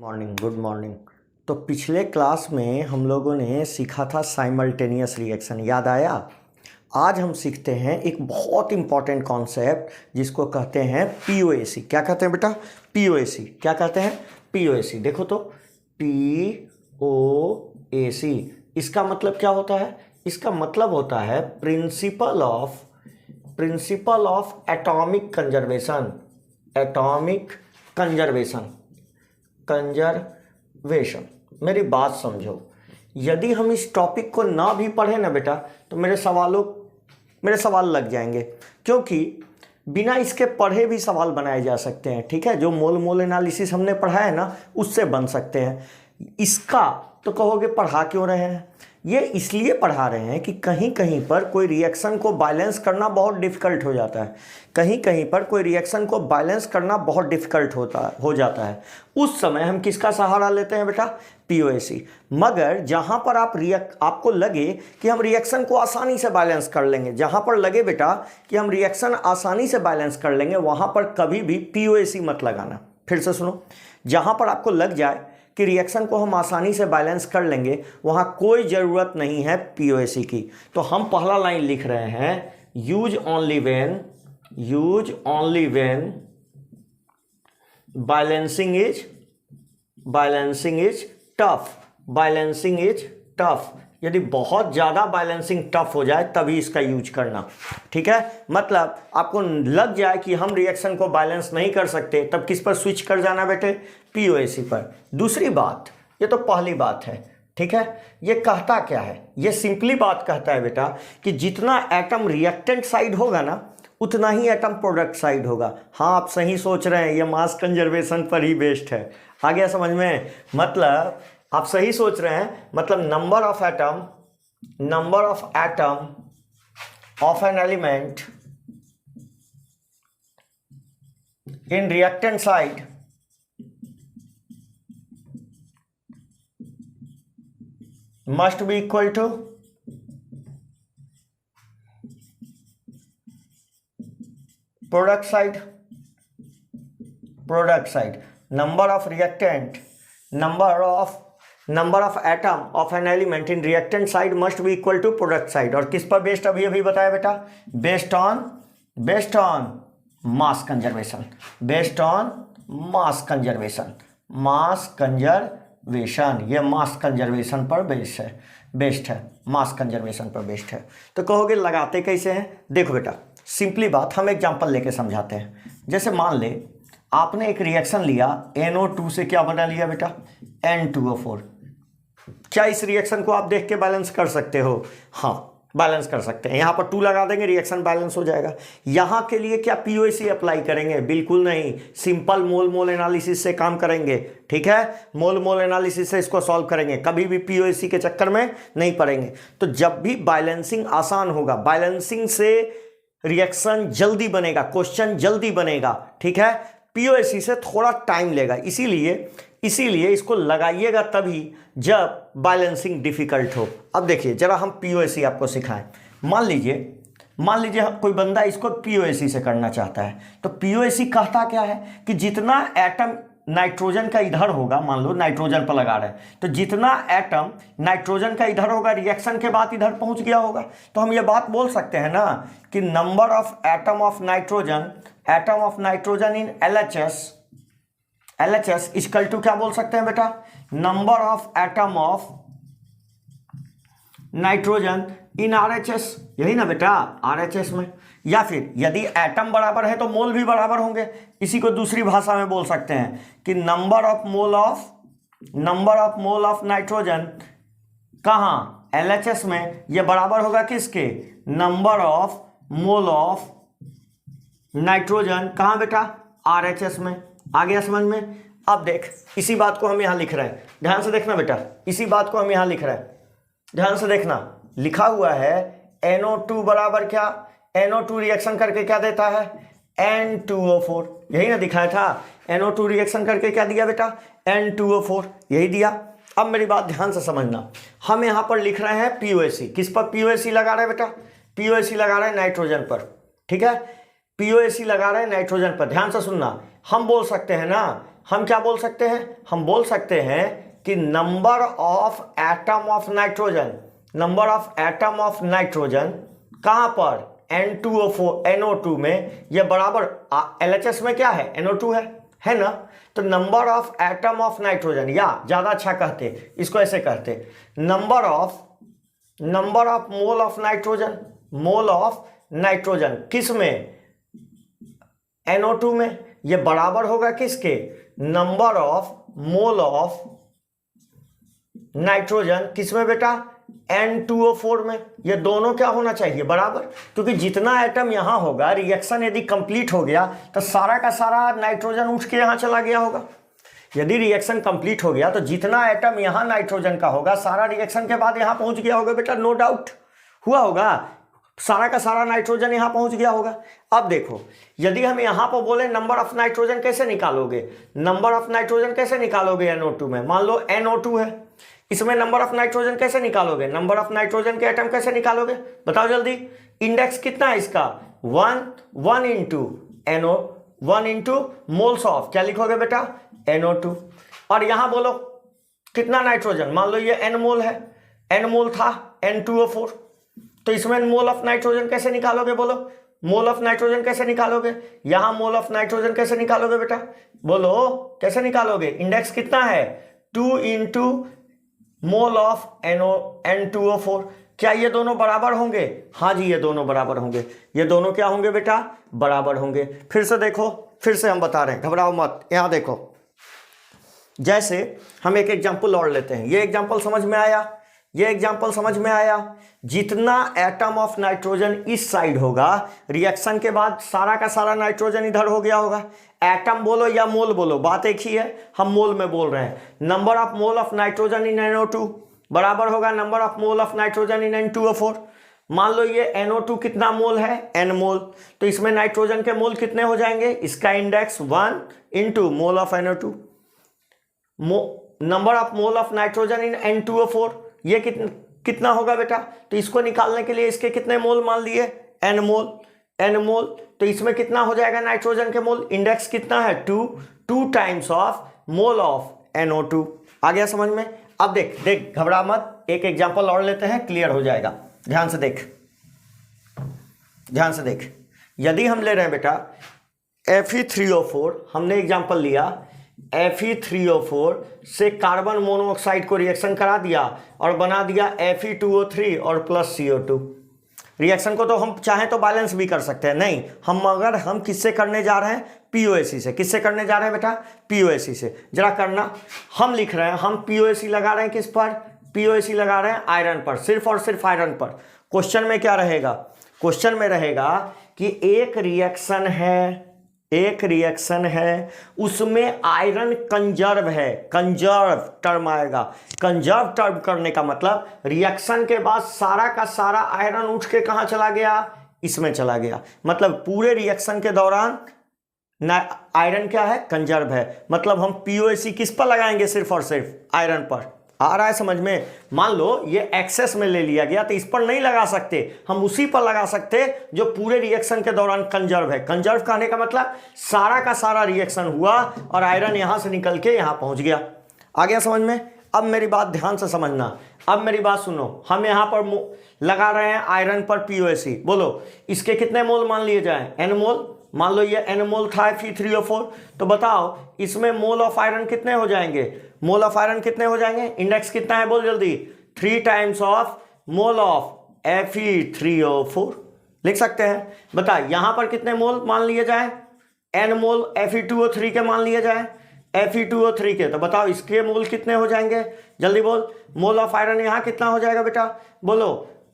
Morning, good morning. तो पिछले class में हम लोगों ने सीखा था साइमल्टेनियस रिएक्शन, याद आया? आज हम सीखते हैं एक बहुत इंपॉर्टेंट कॉन्सेप्ट जिसको कहते हैं पीओएसी। क्या कहते हैं बेटा? पीओएसी। क्या कहते हैं? पीओएसी। देखो तो, पीओएसी इसका मतलब क्या होता है? इसका मतलब होता है principle of atomic conservation. Atomic conservation. मेरी बात समझो, यदि हम इस टॉपिक को ना भी पढ़े ना बेटा तो मेरे सवाल लग जाएंगे, क्योंकि बिना इसके पढ़े भी सवाल बनाए जा सकते हैं। ठीक है, जो मोल एनालिसिस हमने पढ़ा है ना उससे बन सकते हैं। इसका तो कहोगे पढ़ा क्यों रहे हैं? ये इसलिए पढ़ा रहे हैं कि कहीं कहीं पर कोई रिएक्शन को बैलेंस करना बहुत डिफ़िकल्ट हो जाता है। कहीं कहीं पर कोई रिएक्शन को बैलेंस करना बहुत डिफ़िकल्ट हो जाता है। उस समय हम किसका सहारा लेते हैं बेटा? पीओएसी। मगर जहाँ पर आपको लगे कि हम रिएक्शन को आसानी से बैलेंस कर लेंगे, जहाँ पर लगे बेटा कि हम रिएक्शन आसानी से बैलेंस कर लेंगे, वहाँ पर कभी भी पीओएसी मत लगाना। फिर से सुनो, जहाँ पर आपको लग जाए कि रिएक्शन को हम आसानी से बैलेंस कर लेंगे, वहाँ कोई ज़रूरत नहीं है पीओएसी की। तो हम पहला लाइन लिख रहे हैं, use only when balancing is tough. यदि बहुत ज़्यादा बैलेंसिंग टफ हो जाए तभी इसका यूज करना। ठीक है, मतलब आपको लग जाए कि हम रिएक्शन को बैलेंस नहीं कर सकते, तब किस पर स्विच कर जाना बेटे? पीओएसी पर। दूसरी बात, ये तो पहली बात है। ठीक है, ये कहता क्या है? ये सिंपली बात कहता है बेटा कि जितना एटम रिएक्टेंट साइड होगा ना उतना ही एटम प्रोडक्ट साइड होगा। हाँ, आप सही सोच रहे हैं, ये मास कंजर्वेशन पर ही बेस्ड है। आ गया समझ में? मतलब आप सही सोच रहे हैं, मतलब number of atom of an element in reactant side must be equal to product side. Number of atom of an element in reactant side must be equal to product side। और किस पर बेस्ड अभी बताया बेटा? Based on mass conservation. ये mass conservation पर based है। Mass conservation पर बेस्ड है। तो कहोगे लगाते कैसे हैं? देखो बेटा, सिंपली बात, हम एग्जांपल लेके समझाते हैं। जैसे मान ले आपने एक रिएक्शन लिया, NO2 से क्या बना लिया बेटा? N2O4। क्या इस रिएक्शन को आप देख के बैलेंस कर सकते हो? हाँ, बैलेंस कर सकते हैं। यहाँ पर 2 लगा देंगे, रिएक्शन बैलेंस हो जाएगा। यहाँ के लिए क्या पीओएसी अप्लाई करेंगे? बिल्कुल नहीं, सिंपल मोल एनालिसिस से काम करेंगे। ठीक है, मोल एनालिसिस से इसको सॉल्व करेंगे, कभी भी पीओएसी के चक्कर में नहीं पड़ेंगे। तो जब भी बैलेंसिंग आसान होगा, बैलेंसिंग से रिएक्शन जल्दी बनेगा, क्वेश्चन जल्दी बनेगा। ठीक है, पीओएसी से थोड़ा टाइम लेगा, इसीलिए इसको लगाइएगा तभी जब बैलेंसिंग डिफिकल्ट हो। अब देखिए जरा हम पीओएसी आपको सिखाएं। मान लीजिए कोई बंदा इसको पीओएसी से करना चाहता है, तो पीओएसी कहता क्या है कि जितना एटम नाइट्रोजन का इधर होगा, मान लो नाइट्रोजन पर लगा रहे हैं, तो जितना एटम नाइट्रोजन का इधर होगा, रिएक्शन के बाद इधर पहुंच गया होगा। तो हम ये बात बोल सकते हैं ना कि number of atom of nitrogen in LHS equal to क्या बोल सकते हैं बेटा? Number of atom of nitrogen in RHS। यही ना बेटा, RHS में। या फिर यदि एटम बराबर है तो मोल भी बराबर होंगे। इसी को दूसरी भाषा में बोल सकते हैं कि number of mole of nitrogen कहाँ? LHS में। यह बराबर होगा किसके? Number of mole of nitrogen कहाँ बेटा? RHS में। आ गया समझ में? अब देख, इसी बात को हम यहां लिख रहे हैं, ध्यान से देखना बेटा, इसी बात को हम यहां लिख रहे हैं, ध्यान से देखना। लिखा हुआ है NO2 बराबर क्या? NO2 रिएक्शन करके क्या देता है? N2O4। यही ना दिखाया था? NO2 रिएक्शन करके क्या दिया बेटा? N2O4, यही दिया। अब मेरी बात ध्यान से समझना, हम यहां पर लिख रहे हैं पीओएसी। किस पर पीओएसी लगा रहे हैं बेटा? पीओएसी लगा रहे हैं नाइट्रोजन पर। ठीक है, पीओएसी लगा रहे हैं नाइट्रोजन पर। ध्यान से सुनना, हम बोल सकते हैं ना, हम क्या बोल सकते हैं, हम बोल सकते हैं कि number of atom of nitrogen, number of atom of nitrogen कहां पर, N2O4 NO2 में, ये बराबर LHS में क्या है, NO2 है ना। तो number of atom of nitrogen, या ज्यादा अच्छा कहते इसको ऐसे कहते, number of mole of nitrogen, mole of nitrogen किस में, NO2 में, ये बराबर होगा किसके, number of mole of nitrogen किस में बेटा, N2O4 में। ये दोनों क्या होना चाहिए, बराबर, क्योंकि जितना एटम यहां होगा, रिएक्शन यदि कंप्लीट हो गया तो सारा का सारा नाइट्रोजन उठ के यहां चला गया होगा। यदि रिएक्शन कंप्लीट हो गया तो जितना एटम यहां नाइट्रोजन का होगा सारा रिएक्शन के बाद यहां पहुंच गया होगा बेटा, नो डाउट हुआ होगा, सारा का सारा नाइट्रोजन यहां पहुंच गया होगा। अब देखो, यदि हम यहां पर बोले नंबर ऑफ नाइट्रोजन कैसे निकालोगे, नंबर ऑफ नाइट्रोजन कैसे निकालोगे NO2 में, मान लो NO2 है, इसमें नंबर ऑफ नाइट्रोजन कैसे निकालोगे, नंबर ऑफ नाइट्रोजन के एटम कैसे निकालोगे, बताओ जल्दी। इंडेक्स कितना है इसका, 1 into NO, 1 into moles of, क्या लिखोगे बेटा, NO2। और यहां बोलो कितना नाइट्रोजन, मान लो ये N मोल है, N मोल था N2O4, तो इसमें मोल ऑफ नाइट्रोजन कैसे निकालोगे, बोलो मोल ऑफ नाइट्रोजन कैसे निकालोगे, यहां मोल ऑफ नाइट्रोजन कैसे निकालोगे बेटा, बोलो कैसे निकालोगे। इंडेक्स कितना है, 2 इंटू मोल ऑफ N2O4। क्या ये दोनों बराबर होंगे, हाँ जी ये दोनों बराबर होंगे, ये दोनों क्या होंगे बेटा, बराबर होंगे। फिर से देखो, फिर से हम बता रहे हैं, घबराओ मत। यहां देखो, जैसे हम एक एग्जांपल और लेते हैं, ये एग्जांपल समझ में आया, ये एग्जांपल समझ में आया। जितना एटम ऑफ नाइट्रोजन इस साइड होगा, रिएक्शन के बाद सारा का सारा नाइट्रोजन इधर हो गया होगा। एटम बोलो या मोल बोलो, बात एक ही है, हम मोल में बोल रहे हैं। Number of mole of nitrogen in NO2 बराबर होगा number of mole of nitrogen in N2O4। मान लो ये NO2 कितना मोल है, N मोल, तो इसमें नाइट्रोजन के मोल कितने हो जाएंगे, इसका index 1 into mole of NO2। Number of mole of nitrogen in N2O4 ये कितना होगा बेटा, तो इसको निकालने के लिए इसके कितने मोल मान लिए, N मोल, तो इसमें कितना हो जाएगा नाइट्रोजन के मोल, इंडेक्स कितना है 2 times of mole of NO2। आ गया समझ में। अब देख घबरा मत, एक एग्जांपल और लेते हैं, क्लियर हो जाएगा। ध्यान से देख, यदि हम ले रहे हैं बेटा Fe3O4, हमने एग्जांपल लिया Fe3O4 से कार्बन मोनोऑक्साइड को रिएक्शन करा दिया और बना दिया Fe2O3 और प्लस CO2। रिएक्शन को तो हम चाहें तो बैलेंस भी कर सकते हैं, नहीं हम किससे करने जा रहे हैं, POAC से। किससे करने जा रहे हैं बेटा, POAC से। जरा करना, हम लिख रहे हैं, हम POAC लगा रहे हैं किस पर, POAC लगा रहे हैं आयरन पर, सिर्फ और सिर्फ आयरन पर। क्वेश्चन में क्या रहेगा, क्वेश्चन में रहेगा कि एक रिएक्शन है उसमें आयरन कंजर्व है, कंजर्व टर्म आएगा। कंजर्व टर्म करने का मतलब रिएक्शन के बाद सारा का सारा आयरन उठ के कहां चला गया, इसमें चला गया। मतलब पूरे रिएक्शन के दौरान आयरन क्या है, कंजर्व है। मतलब हम POAC किस पर लगाएंगे, सिर्फ और सिर्फ आयरन पर। आ रहा है समझ में। मान लो ये एक्सेस में ले लिया गया तो इस पर नहीं लगा सकते, हम उसी पर लगा सकते जो पूरे रिएक्शन के दौरान कंजर्व है। कंजर्व कहने का मतलब सारा का सारा रिएक्शन हुआ और आयरन यहां से निकल के यहां पहुंच गया। आ गया समझ में। अब मेरी बात ध्यान से समझना, अब मेरी बात सुनो। हम यहां पर लगा रहे हैं आयरन पर POAC, बोलो इसके कितने मोल मान लिए जाए, N मोल। मान लो ये N मोल था Fe3O4, तो बताओ इसमें मोल ऑफ आयरन कितने हो जाएंगे, मोल ऑफ आयरन कितने हो जाएंगे, इंडेक्स कितना है बोल जल्दी, 3 times of mole of Fe3O4 लिख सकते हैं। बता यहां पर कितने मोल मान लिए जाए, N मोल Fe2O3 के मान लिए जाए, Fe2O3 के। तो बताओ इसके मोल कितने हो जाएंगे, जल्दी बोल। मोल ऑफ आयरन यहां कितना हो जाएगा बेटा, बोलो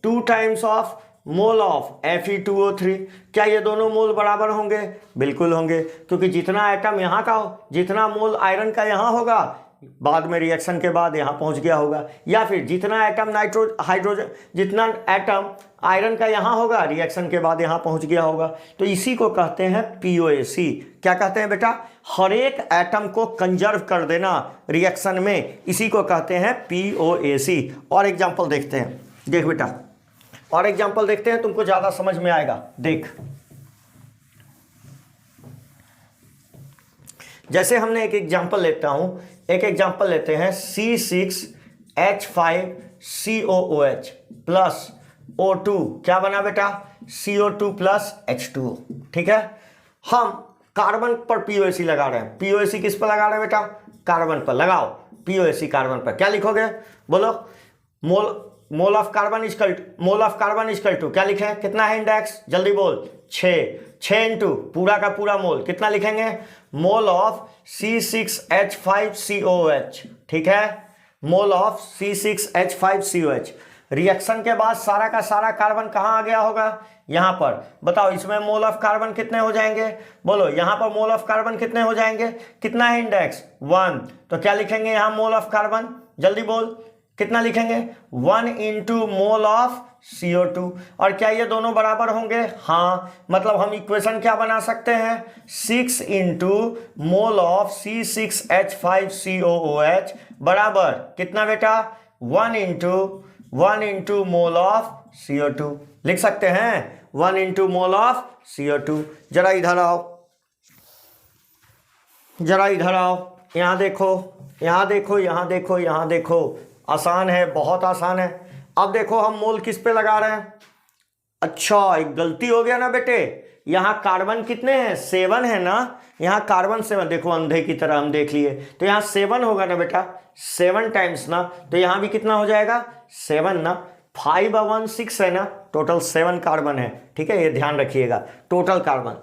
2 times of mole of Fe2O3। क्या ये दोनों मोल बराबर होंगे, बिल्कुल होंगे, क्योंकि जितना एटम यहाँ का हो, जितना मोल आयरन का यहाँ होगा बाद में रिएक्शन के बाद यहाँ पहुँच गया होगा, या फिर जितना एटम हाइड्रोजन जितना एटम आयरन का यहाँ होगा रिएक्शन के बाद यहाँ पहुँच गया होगा। तो इसी को कहते हैं POAC। क्या कहते हैं बेटा, हर एक एटम को कंजर्व कर देना रिएक्शन में, इसी को कहते हैं POAC। और एग्जाम्पल देखते हैं, देख बेटा और एग्जांपल देखते हैं, तुमको ज्यादा समझ में आएगा। देख जैसे हमने एक एग्जांपल लेता हूँ, एक एग्जांपल लेते हैं C6H5COOH प्लस O2 क्या बना बेटा, CO2 प्लस H2O। ठीक है, हम कार्बन पर पीओएसी लगा रहे हैं। पीओएसी किस पर लगा रहे हैं बेटा, कार्बन पर। लगाओ पीओएसी कार्बन पर, क्या लिखोगे बोलो, mole of carbon equal to क्या लिखें, कितना है इंडेक्स, जल्दी बोल, 6 इंटू पूरा का पूरा मोल, कितना लिखेंगे, मोल ऑफ C6H5COOH। ठीक है, मोल ऑफ C6H5COOH। रिएक्शन के बाद सारा का सारा कार्बन कहाँ आ गया होगा, यहां पर। बताओ इसमें मोल ऑफ कार्बन कितने हो जाएंगे, बोलो यहां पर मोल ऑफ कार्बन कितने हो जाएंगे, कितना है इंडेक्स 1, तो क्या लिखेंगे यहां मोल ऑफ कार्बन, जल्दी बोल कितना लिखेंगे, 1 इंटू मोल ऑफ CO2। और क्या ये दोनों बराबर होंगे, हाँ, मतलब हम इक्वेशन क्या बना सकते हैं, 6 इंटू मोल ऑफ C6H5COOH बराबर कितना बेटा, 1 इंटू मोल ऑफ CO2 लिख सकते हैं, 1 इंटू मोल ऑफ CO2। जरा इधर आओ, यहां देखो, आसान है, बहुत आसान है। अब देखो हम मोल किस पे लगा रहे हैं, अच्छा एक गलती हो गया ना बेटे, यहां कार्बन कितने हैं, 7 है ना, यहां कार्बन 7, देखो अंधे की तरह हम देख लिए, तो यहां 7 होगा ना बेटा, 7 टाइम्स ना, तो यहां भी कितना हो जाएगा 7 ना, 5 और 1 6 है ना, टोटल 7 कार्बन है। ठीक है, ये ध्यान रखिएगा, टोटल कार्बन।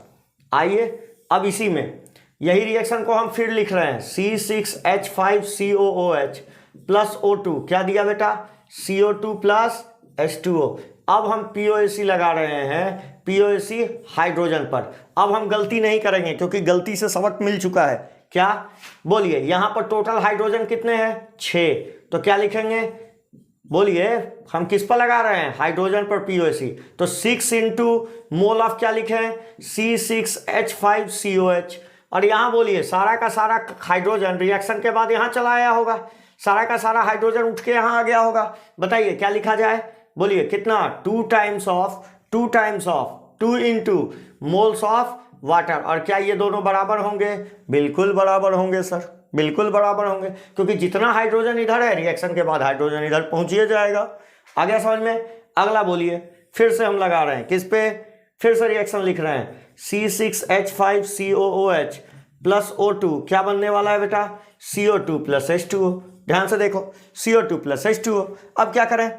आइए अब इसी में यही रिएक्शन को हम फिर लिख रहे हैं, C6H5COOH प्लस O2 क्या दिया बेटा, CO2 प्लस H2O। अब हम POAC लगा रहे हैं, POAC हाइड्रोजन पर। अब हम गलती नहीं करेंगे क्योंकि गलती से सबक मिल चुका है, क्या बोलिए, यहां पर टोटल हाइड्रोजन कितने हैं 6, तो क्या लिखेंगे, बोलिए हम किस पर लगा रहे हैं, हाइड्रोजन पर POAC, तो 6 इंटू मोल ऑफ क्या लिखें, C6H5COH। और यहां बोलिए सारा का सारा हाइड्रोजन रिएक्शन के बाद यहां चला आया होगा, सारा का सारा हाइड्रोजन उठ के यहां आ गया होगा। बताइए क्या लिखा जाए, बोलिए कितना, 2 times of 2 into moles of water. और क्या ये दोनों बराबर होंगे, बिल्कुल बराबर होंगे सर, बिल्कुल बराबर होंगे, क्योंकि जितना हाइड्रोजन इधर है रिएक्शन के बाद हाइड्रोजन इधर पहुंच ही जाएगा। आ गया समझ में। अगला बोलिए, फिर से हम लगा रहे हैं किस पे, फिर से रिएक्शन लिख रहे हैं, C6H5COOH प्लस O2 क्या बनने वाला है बेटा, CO2 प्लस H2O। ध्यान से देखो, CO2 प्लस H2O। अब क्या करें,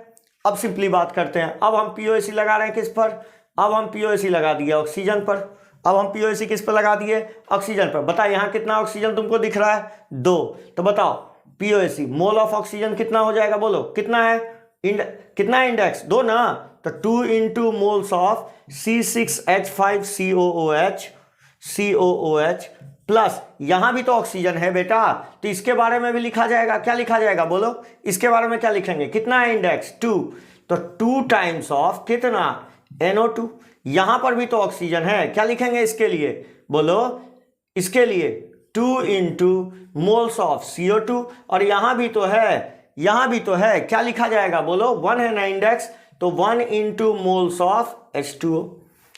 अब सिंपली बात करते हैं, अब हम POAC लगा रहे हैं किस पर, अब हम POAC लगा दिए ऑक्सीजन पर। अब हम POAC किस पर लगा दिए, ऑक्सीजन पर। बताओ यहाँ कितना ऑक्सीजन तुमको दिख रहा है, 2, तो बताओ POAC मोल ऑफ ऑक्सीजन कितना हो जाएगा, बोलो कितना है, कितना है इंडेक्स 2 ना, तो 2 into moles of C6H5COOH plus यहां भी तो ऑक्सीजन है बेटा, तो इसके बारे में भी लिखा जाएगा, क्या लिखा जाएगा बोलो, इसके बारे में क्या लिखेंगे, कितना है इंडेक्स 2, तो 2 टाइम्स ऑफ कितना NO2। यहां पर भी तो ऑक्सीजन है, क्या लिखेंगे इसके लिए, बोलो इसके लिए 2 इंटू मोल्स ऑफ CO2। और यहां भी तो है, क्या लिखा जाएगा बोलो, 1 है ना इंडेक्स, तो 1 इंटू मोल्स ऑफ H2O।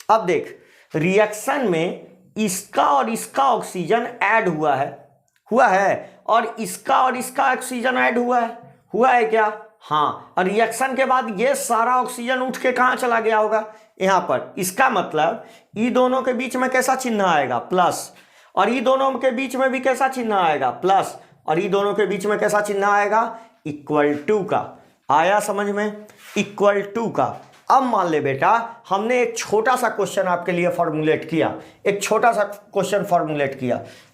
अब देख रिएक्शन में इसका और इसका ऑक्सीजन ऐड हुआ है और इसका और इसका ऑक्सीजन ऐड हुआ है क्या, हाँ, और रिएक्शन के बाद ये सारा ऑक्सीजन उठ के कहां चला गया होगा, यहां पर। इसका मतलब ई दोनों के बीच में कैसा चिन्ह आएगा, प्लस, और ई दोनों के बीच में भी कैसा चिन्ह आएगा, प्लस, और ई दोनों के बीच में कैसा चिन्ह आएगा, इक्वल टू का। आया समझ में, इक्वल टू का। अब मान ले बेटा हमने एक छोटा सा क्वेश्चन आपके लिए फॉर्मुलेट किया,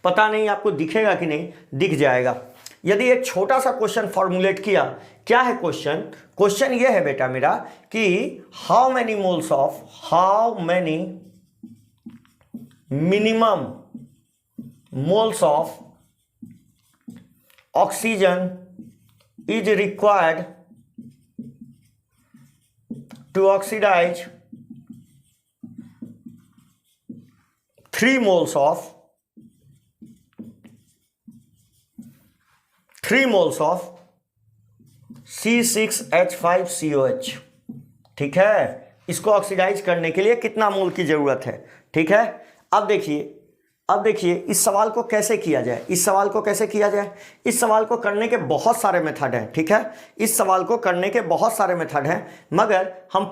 पता नहीं आपको दिखेगा कि नहीं, दिख जाएगा। यदि एक छोटा सा क्वेश्चन फॉर्मुलेट किया, क्या है क्वेश्चन ये है बेटा मेरा कि how many minimum moles of oxygen is required to oxidize 3 moles of C6H5COH। ठीक है, इसको ऑक्सीडाइज करने के लिए कितना मोल की जरूरत है। ठीक है, अब देखिए अब देखिए इस सवाल को कैसे किया जाए, इस सवाल को कैसे किया जाए। इस सवाल को करने के बहुत सारे मेथड हैं, ठीक है, इस सवाल को करने के बहुत सारे मेथड हैं, मगर हम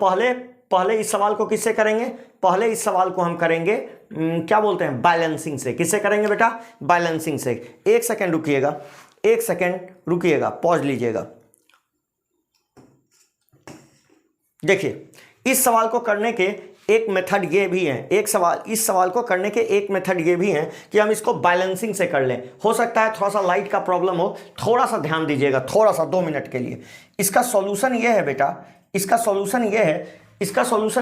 पहले इस सवाल को किससे करेंगे, पहले इस सवाल को हम करेंगे क्या बोलते हैं, बैलेंसिंग से। किससे करेंगे बेटा, बैलेंसिंग से। एक सेकेंड रुकिएगा, एक सेकेंड रुकिएगा, पॉज लीजिएगा। देखिए इस सवाल को करने के एक मेथड ये भी है, इस सवाल को करने के एक मेथड ये भी है कि हम इसको बैलेंसिंग से कर लें। हो सकता है थोड़ा सा लाइट का प्रॉब्लम हो, थोड़ा सा ध्यान दीजिएगा, थोड़ा सा 2 मिनट के लिए। इसका सॉल्यूशन ये है बेटा, इसका सॉल्यूशन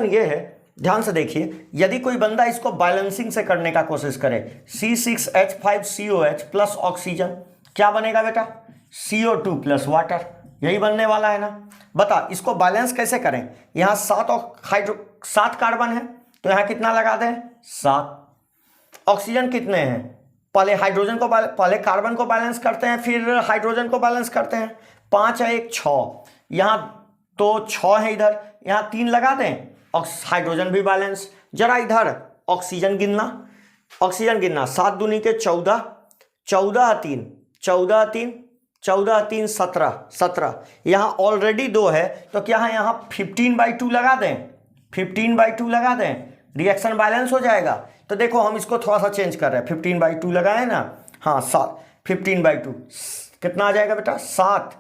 ये है, ध्यान से देखिए। यदि कोई बंदा इसको बैलेंसिंग से करने का कोशिश करे, C6H5COH प्लस ऑक्सीजन, क्या बनेगा बेटा, CO2 प्लस वाटर, यही बनने वाला है ना। बता इसको बैलेंस कैसे करें। यहाँ 7 कार्बन है तो यहाँ कितना लगा दें, 7। ऑक्सीजन कितने हैं, पहले पहले कार्बन को बैलेंस करते हैं, फिर हाइड्रोजन को बैलेंस करते हैं। 5 है 1 6, यहाँ तो 6 है, इधर यहाँ 3 लगा दें, हाइड्रोजन भी बैलेंस। जरा इधर ऑक्सीजन गिनना, 7 दूनी के 14, 14 3 17, यहाँ ऑलरेडी 2 है तो क्या है, यहाँ 15/2 लगा दें, 15/2 लगा दें, रिएक्शन बैलेंस हो जाएगा। तो देखो हम इसको थोड़ा सा चेंज कर रहे हैं, 15/2 लगाए ना, हाँ 7, 15/2 कितना आ जाएगा बेटा, 7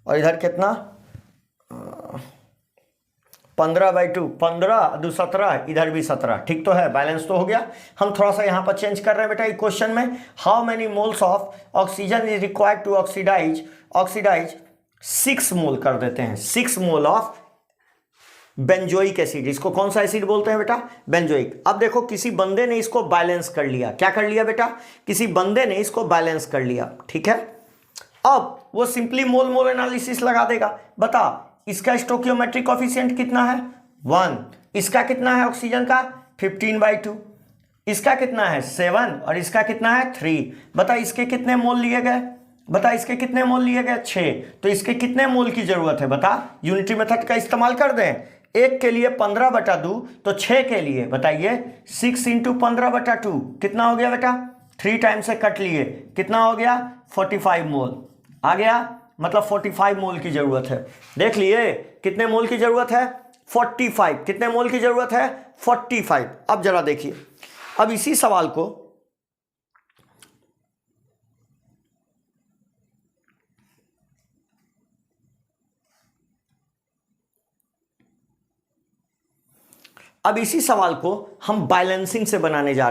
और इधर कितना, 15/2, 15 2 17, इधर भी 17, ठीक तो है, बैलेंस तो हो गया। हम थोड़ा सा यहाँ पर चेंज कर रहे हैं बेटा इस क्वेश्चन में। How many moles of oxygen is required to oxidise 6 mole कर देते हैं, 6 मोल ऑफ बेंजोइक एसिड। इसको कौन सा एसिड बोलते हैं बेटा, बेंजोइक। अब देखो किसी बंदे ने इसको बैलेंस कर लिया, क्या कर लिया बेटा, किसी बंदे ने इसको बैलेंस कर लिया, ठीक है। अब वो सिंपली मोल एनालिसिस लगा देगा। बता इसका स्टोकियोमेट्रिक कोफिशिएंट कितना है, 1। इसका कितना है ऑक्सीजन का, 15/2। इसका कितना है, 7, और इसका कितना है, 3। बता इसके कितने मोल लिए गए, 6। तो इसके कितने मोल की जरूरत है बता, यूनिटरी मेथड का इस्तेमाल कर दें। 1 के लिए 15/2, तो 6 के लिए बताइए 6 × 15/2 कितना हो गया बेटा, 3 टाइम से कट लिए, कितना हो गया, 45 मोल आ गया, मतलब 45 मोल की जरूरत है। देख लिए कितने मोल की जरूरत है, 45। कितने मोल की जरूरत है, 45। अब जरा देखिए, अब इसी सवाल को हम बैलेंसिंग से बनाने जा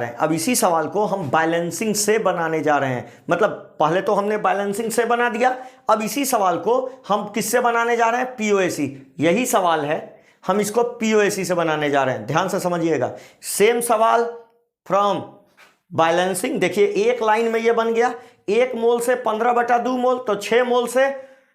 रहे हैं। मतलब पहले तो हमने बैलेंसिंग से बना दिया, अब इसी सवाल को हम किससे बनाने जा रहे हैं, POAC। यही सवाल है, हम इसको POAC से बनाने जा रहे हैं। ध्यान से समझिएगा, सेम सवाल फ्रॉम बैलेंसिंग। देखिए एक लाइन में ये बन गया, 1 मोल से 15/2 मोल, तो 6 मोल से,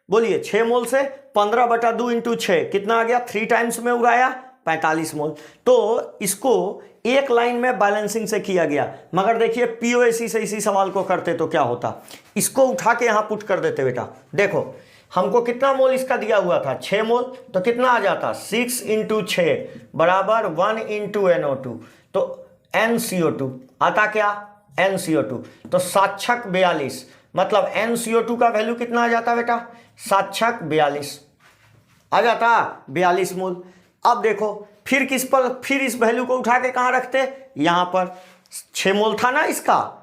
बोलिए 6 मोल से 15/2 × 6 कितना आ गया, 3 टाइम्स में उड़ाया, 45 मोल। तो इसको एक लाइन में बैलेंसिंग से किया गया, मगर देखिए POAC से इसी सवाल को करते तो क्या होता, इसको उठा के यहां पुट कर देते बेटा। देखो हमको कितना मोल इसका दिया हुआ था, 6 मोल, तो कितना आ जाता, 6 × 6 बराबर 1 × NO2, तो NCO2 आता क्या, NCO2। तो 7×6 42, मतलब NCO2 का वैल्यू कितना आ जाता बेटा, 7×6 42 आ जाता, 42 मोल। अब देखो फिर इस वैल्यू को उठा के कहां रखते, यहां पर 6 मोल था ना इसका,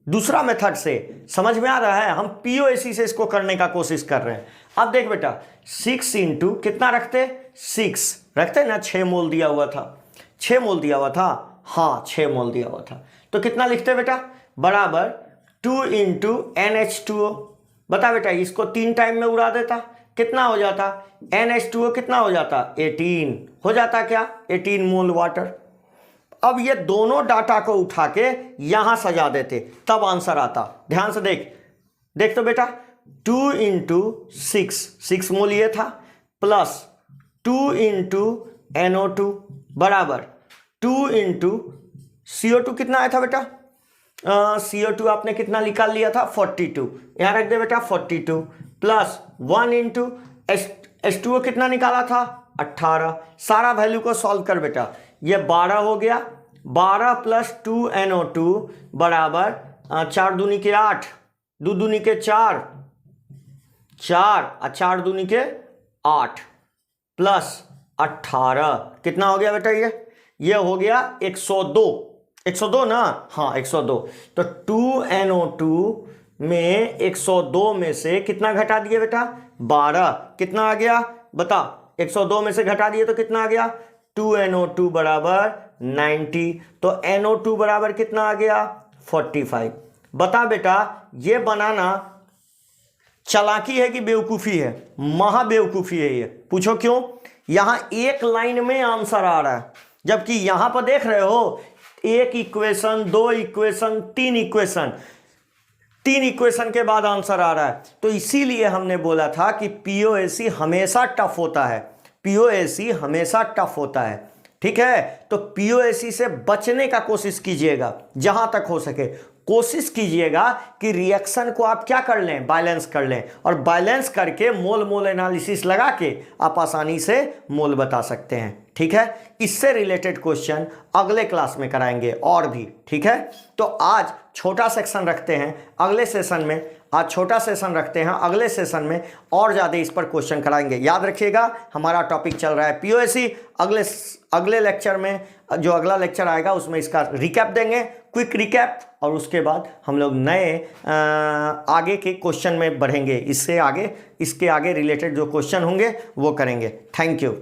दूसरा मेथड से। समझ में आ रहा है, हम POAC से इसको करने का कोशिश कर रहे हैं। अब देख बेटा 6 × कितना रखते, 6 रखते ना, 6 मोल दिया हुआ था, 6 मोल दिया हुआ था, हाँ 6 मोल दिया हुआ था, तो कितना लिखते बेटा, बराबर 2 × NH2O। बता बेटा इसको 3 टाइम में उड़ा देता, कितना हो जाता, NH2O कितना हो जाता, 18 हो जाता, क्या 18 मोल वाटर। अब ये दोनों डाटा को उठा के यहां सजा देते, तब आंसर आता। ध्यान से देख तो बेटा, 2 × 6 मोल ये था, प्लस 2 × NO2 बराबर 2 × CO2 कितना आया था बेटा, CO2 आपने कितना निकाल लिया था, 42, यहां रख दे बेटा 42, प्लस 1 × H2O कितना निकाला था, 18। सारा वैल्यू को सॉल्व कर बेटा, ये 12 हो गया, 12 प्लस 2NO2 बराबर 4 दूनी के 8, 2 दूनी के 4, 4 और 4 दूनी के 8 प्लस 18, कितना हो गया बेटा? ये हो गया 102, 102 ना, हाँ 102। तो 2NO2 में 102 में से कितना घटा दिए बेटा? 12, कितना आ गया बता? 102 में से घटा दिए तो कितना आ गया? 2NO2 बराबर 90। तो NO2 बराबर कितना आ गया? 45। बता बेटा, ये बनाना चालाकी है कि बेवकूफ़ी है? महा बेवकूफ़ी है ये। पूछो क्यों? यहाँ एक लाइन में आंसर आ रहा है, जबकि यहाँ पर देख रहे हो एक इक्वेशन, 2 इक्वेशन, 3 इक्वेशन, 3 इक्वेशन के बाद आंसर आ रहा है। तो इसीलिए हमने बोला था कि पीओएसी हमेशा टफ होता है, पीओएसी हमेशा टफ होता है। ठीक है, तो पीओएसी से बचने का कोशिश कीजिएगा, जहां तक हो सके कोशिश कीजिएगा कि रिएक्शन को आप क्या कर लें? बैलेंस कर लें, और बैलेंस करके मोल मोल एनालिसिस लगा के आप आसानी से मोल बता सकते हैं। ठीक है, इससे रिलेटेड क्वेश्चन अगले क्लास में कराएंगे और भी। ठीक है, तो आज छोटा सेक्शन रखते हैं, अगले सेशन में आज छोटा सेशन रखते हैं, अगले सेशन में और ज़्यादा इस पर क्वेश्चन कराएंगे। याद रखिएगा, हमारा टॉपिक चल रहा है पीओएसी। अगले लेक्चर में, जो अगला लेक्चर आएगा उसमें इसका रिकैप देंगे, क्विक रिकैप, और उसके बाद हम लोग नए आगे के क्वेश्चन में बढ़ेंगे। इसके आगे रिलेटेड जो क्वेश्चन होंगे वो करेंगे। Thank you.